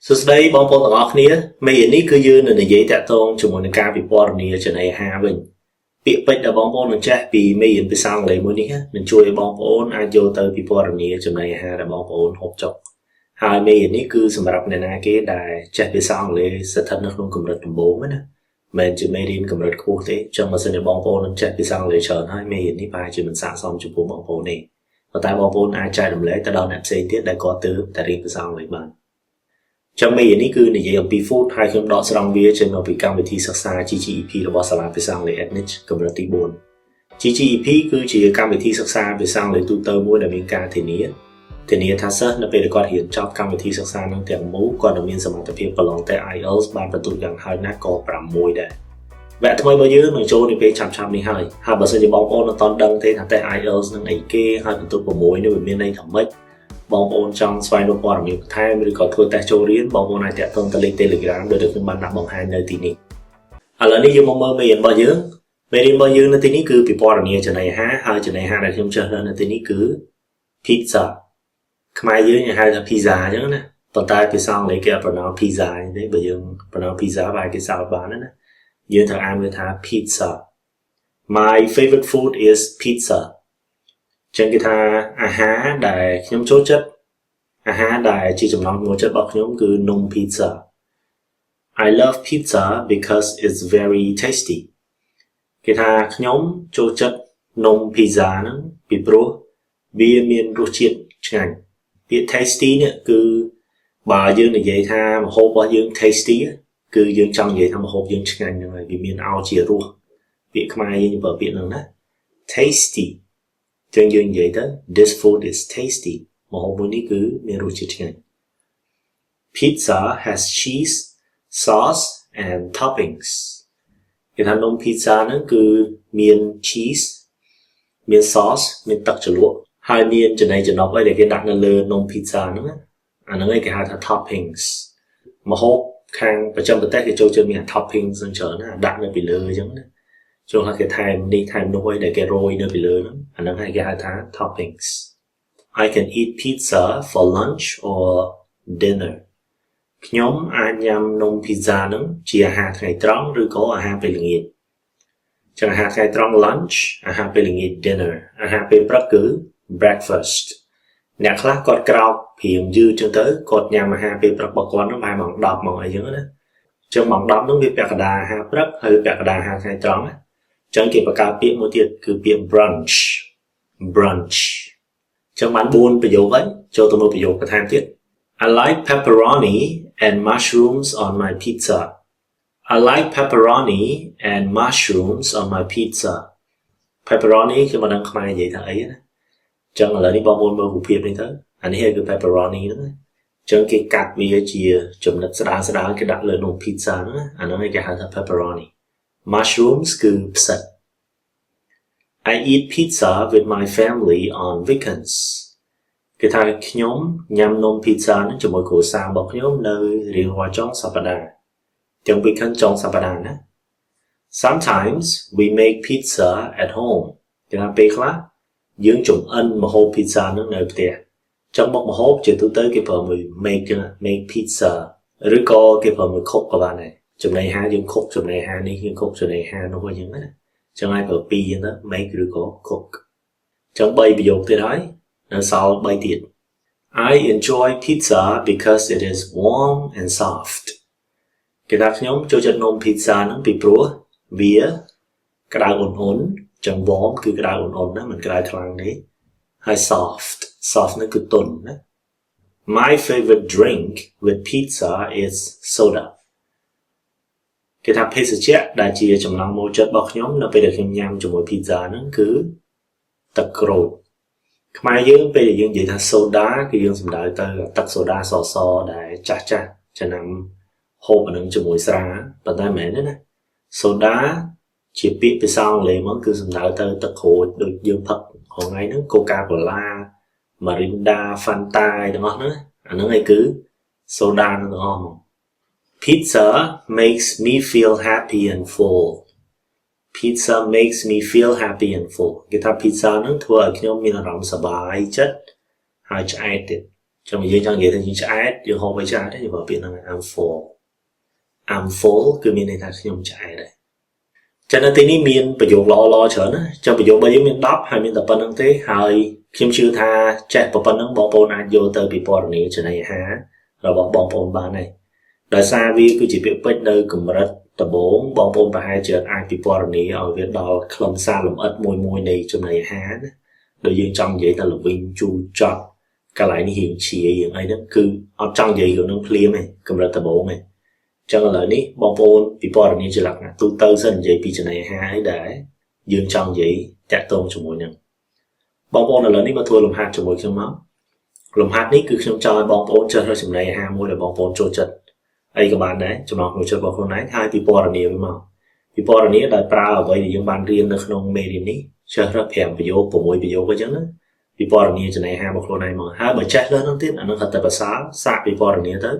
សួស្តីបងប្អូនទាំងអស់គ្នាមេរៀននេះគឺយើងនឹងនិយាយតាក់ទងជាមួយនឹងការពិពណ៌នាចំណីអាហារវិញពាក្យពេចន៍ដែលបងប្អូននឹងចេះពីមេរៀនភាសាអង់គ្លេសមួយនេះនឹងជួយឲ្យបងប្អូនអាចយកទៅពិពណ៌នាចំណីអាហារដែលបងប្អូនហូបចុកហើយមេរៀននេះគឺសម្រាប់អ្នកណាគេដែលចេះភាសាអង់គ្លេសស្ថិតនៅក្នុងកម្រិតដំបូងណាមិនជាមេរៀនកម្រិតខ្ពស់ទេចឹងបើសិនជាបងប្អូននឹងចេះភាសាអង់គ្លេសច្រើនហើយមេរៀននេះប្រហែលជាមិនស័ក្តិសមចំពោះបងប្អូនទេប៉ុន្តែបងប្អូនអាចចែករំលែកទៅដល់អ្នកផ្សេងទៀតដែលគាត់ទើបតែរៀនភាសាអង់គ្លេសបានចាំមេរៀននេះគឺនិយាយអំពី food ហើយខ្ញុំដកស្រង់វាចេញមកពីកម្មវិធីសិក្សា GGEP របស់សាលាភាសាអង់គ្លេស Ethnic កម្រិតទី4 GGEP គឺជាកម្មវិធីសិក្សាភាសាអង់គ្លេសទូទៅមួយដែលមានការធានាថាសិស្សនៅពេលដែលគាត់រៀនចប់កម្មវិធីសិក្សានឹងទាំងមូលគាត់នឹងមានសមត្ថភាពប្រឡងតែ IELTS បានបន្ទុកយ៉ាងហោចណាស់ក៏6ដែរវគ្គថ្មីរបស់យើងនឹងចូលនៅពេលឆាប់នេះហើយបើសិនជាបងប្អូនមិនទាន់ដឹងទេថាតែ IELTS នឹងអីគេហើយបន្ទុក6នេះវាមានន័យថាម៉េចបងប្អូនចង់ស្វែងរកព័ត៌មានបន្ថែមឬក៏ធ្វើតេស្តចូលរៀនបងប្អូនអាចតាក់ទងទៅលេខ Telegram ដោយដែលខ្ញុំបានដាក់បង្ហាញនៅទីនេះឥឡូវនេះយើងមកមើលមេរៀនរបស់យើងមេរៀនរបស់យើងនៅទីនេះគឺពិពណ៌នាចំណីអាហារហើយចំណីអាហារដែលខ្ញុំចែកនៅទីនេះគឺ pizza ខ្មែរយើងហៅថា pizza អញ្ចឹងណាប៉ុន្តែភាសាអង់គ្លេសគេប្រណៅ pizza ទេបើយើងប្រណៅ pizza បែបគេសើចបានណាយើងត្រូវអានវាថា pizza My favorite food is pizzaចឹងគេថាអាហារដែលខ្ញុំចូលចិត្តអាហារដែលជាចំណង់ចូលចិត្តរបស់ខ្ញុំគឺនំ pizza I love pizza because it's very tasty គេថាខ្ញុំចូលចិត្តនំ pizza ហ្នឹងពីព្រោះវាមានរសជាតិឆ្ងាញ់ពាក្យ tasty នេះគឺបើយើងនិយាយថាម្ហូបរបស់យើង tasty គឺយើងចង់និយាយថាម្ហូបយើងឆ្ងាញ់ហ្នឹងហើយវាមានឲ្យជារសពាក្យខ្មែរយើងប្រើពាក្យហ្នឹងណា tastyចឹងយើងនិយាយទៅ this food is tasty ម្ហូបមួយនេះគឺមានរសជាតិឆ្ងាញ់ Pizza has cheese sauce and toppings គេថានំ pizza ហ្នឹងគឺមាន cheese មាន sauce មានទឹកជ្រលក់ហើយមានចំណីចំណប់អីដែលគេដាក់នៅលើនំ pizza ហ្នឹងអាហ្នឹងឯងគេហៅថា toppings ម្ហូបខាងប្រចាំប្រទេសគេចូលចិត្តមាន toppings ហ្នឹងច្រើនណាដាក់នៅពីលើអញ្ចឹងណាចូលថាគេថែមនេះថែមនោះអីដែលគេរោយនៅពីលើហ្នឹងអាហ្នឹងគេហៅថា toppings I can eat pizza for lunch or dinner ខ្ញុំអាចញ៉ាំនំ pizza ហ្នឹងជាអាហារថ្ងៃត្រង់ឬក៏អាហារពេលល្ងាចចឹងអាហារថ្ងៃត្រង់ lunch អាហារពេលល្ងាច dinner អាហារពេលព្រឹកគឺ breakfast អ្នកខ្លះគាត់ក្រោកព្រៀងយឺតចឹងទៅគាត់ញ៉ាំអាហារពេលព្រឹករបស់គាត់ហ្នឹងប្រហែលម៉ោង10ម៉ោងអីចឹងណាចឹងម៉ោង10ហ្នឹងវាពាក់កណ្ដាលអាហារព្រឹកហើយពាក់កណ្ដាលអាហារថ្ងៃត្រង់ណាចឹងគេបង្កើតពាក្យមួយទៀតគឺពាក្យ brunch ចឹងបាន4ប្រយោគហើយចូលទៅមើលប្រយោគបន្ថែមទៀត I like pepperoni and mushrooms on my pizza I like pepperoni and mushrooms on my pizza pepperoni គឺមិនដឹងខ្មែរនិយាយថាអីណាចឹងឥឡូវនេះបងប្អូនមើលរូបភាពនេះទៅអានេះគឺ pepperoni ហ្នឹងចឹងគេកាត់វាជាចំណិតស្ដើងគេដាក់លើនំ pizza ហ្នឹងអាហ្នឹងគេហៅថា pepperoni mushrooms គឺផ្សិត I eat pizza with my family on weekends គេថាខ្ញុំញ៉ាំនំ pizza ហ្នឹងជាមួយគ្រួសាររបស់ខ្ញុំនៅរៀងរាល់ចុងសប្តាហ៍ទាំង weekend ចុងសប្តាហ៍ណា Sometimes we make pizza at home គេថាពេលខ្លះយើងចំអិនម្ហូប pizza ហ្នឹងនៅផ្ទះចឹងមុខម្ហូបជាទូទៅគេប្រើមួយ make pizza ឬក៏គេប្រើមួយ cook ក៏បានដែរចំណីអាហារយើង cook ចំណីអាហារនេះយើង cook ចំណីអាហារនោះអញ្ចឹងណាចឹងហើយប្រើ2អញ្ចឹងទៅ make ឬក៏ cook ចឹង3ប្រយោគទៀតហើយនៅសល់3ទៀត I enjoy pizza because it is warm and soft គេថាខ្ញុំចូលចិត្តនំ pizza ហ្នឹងពីព្រោះវាក្តៅអ៊ុនចឹង warm គឺក្តៅអ៊ុនណាមិនក្តៅខ្លាំងទេហើយ soft ហ្នឹងគឺទន់ណា My favorite drink with pizza is soda គេថាភេសជ្ជៈដែលជាចំណង់ចូលចិត្តរបស់ខ្ញុំនៅពេលដែលខ្ញុំញ៉ាំជាមួយ pizza ហ្នឹងគឺទឹកក្រូចខ្មែរយើងពេលដែលយើងនិយាយថា soda គឺយើងសំដៅទៅទឹកសូដាសសដែលចាស់ចំណាំហូបអានឹងជាមួយស្រាប៉ុន្តែមិនមែនទេណា soda ជាពាក្យភាសាអង់គ្លេសមកគឺសំដៅទៅទឹកក្រូចដូចយើងផឹករាល់ថ្ងៃហ្នឹង Coca-Cola Mirinda Fanta ទាំងអស់ហ្នឹងអាហ្នឹងឯងគឺ soda ទាំងអស់មកPizza makes me feel happy and full. Pizza makes me feel happy and full. គេថា pizza ហ្នឹងធ្វើឲ្យខ្ញុំមានអារម្មណ៍សប្បាយចិត្តហើយឆ្អែតទៀត Trong mình trong vậy thì những trái dương hô với trái đấy thì vào biển là I'm full cứ miền này ta không trái đấy cho nên tí ní miềnประโยครอเฉินtrongประโยคbây giờ miền đáp hay miền tập bên năng thế hay khiêm chưa tha chạy vào bên năng bong bồn ăn vô tới bị bỏ này cho này há rồi bong bồn bán này đời xa vì cứ chỉ biết bên nơi cùng rất tập 4 bong bồn và hai chợ ai bị bỏ này ở việt đó không xa làm ớt mùi này cho này há đối dương trong vậy ta là vinh chu chọn cái lại ní hiện chỉ hiện ấy đó cứ ở trong vậy của nó clear này cùng rất tập 4 này cho nên là ní bong bồn bị bỏ này chỉ là tu tư dân vậy bị cho này há ấy để dương trong vậy chặt tôn cho mỗi năm bong bồn là ní mà thua làm hạt cho mỗi trong máu làm hạt ní cứ trong cho bong bồn chơi thôi chừng này há mỗi là bong bồn trôi chật ấy các bạn đấy cho nó ngồi chơi bong bồn này hai bị bỏ này với màu bị bỏ này là pra ở vậy thì những bạn riêng nó không mê điểm ní chơi rất thèm bị vô của mỗi bị vô cái chứ bị bỏ này cho này há bong bồn này mà hai bởi chết lớn nó tiếp nó thật là xa bị bỏ này tới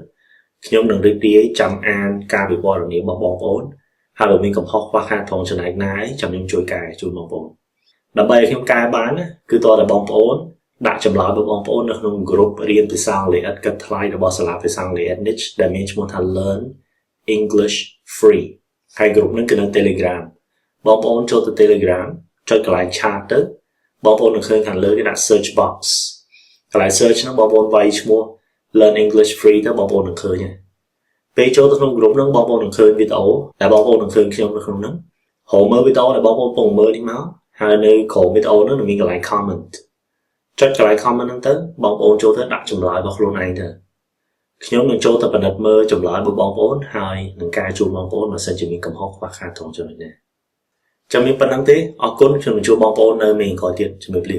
nhóm đừng đi đi chăm an ca bị bỏ này bong bồn hai bởi mình cầm học qua khai thong cho này nái chăm những chuối cài chuối bong bồn đợt bây khi cài bán cứ to là bong bồn đã chăm lo bong bồn ở trong group riêng từ sang lấy ắt cắt thay để bỏ sả từ sang lấy ắt niche để mình muốn thằng learn English free hai groupนั้นคือใน Telegram บองบนចូលទៅ Telegram ចុចកន្លែង chat ទៅបងប្អូននឹងឃើញខាងលើគេដាក់ search box កន្លែង search ហ្នឹងបងប្អូនវាយឈ្មោះ learn English free ទៅបងប្អូននឹងឃើញហើយពេលចូលទៅក្នុង group ហ្នឹងបងប្អូននឹងឃើញវីដេអូដែលបងប្អូននឹងឃើញខ្ញុំនៅក្នុងហ្នឹងហៅមើលវីដេអូដែលបងប្អូនកំពុងមើលនេះមកហើយនៅក្រោមវីដេអូហ្នឹងនឹងមានកន្លែង comment ចុចកន្លែង comment ហ្នឹងទៅបងប្អូនចូលទៅដាក់ចម្លើយរបស់ខ្លួនឯងទៅខ្ញុំនឹងចូលទៅពិនិត្យមើលចម្លើយរបស់បងប្អូនហើយនឹងការជួបបងប្អូនបើសិនជាមានកំហុសខ្វះខាតត្រង់ចំណុចនេះចាំមានប៉ុណ្្នឹងទេអរគុណខ្ញុំនឹងជួបបងប្អូននៅមេក្រោយទៀតជំរាបលា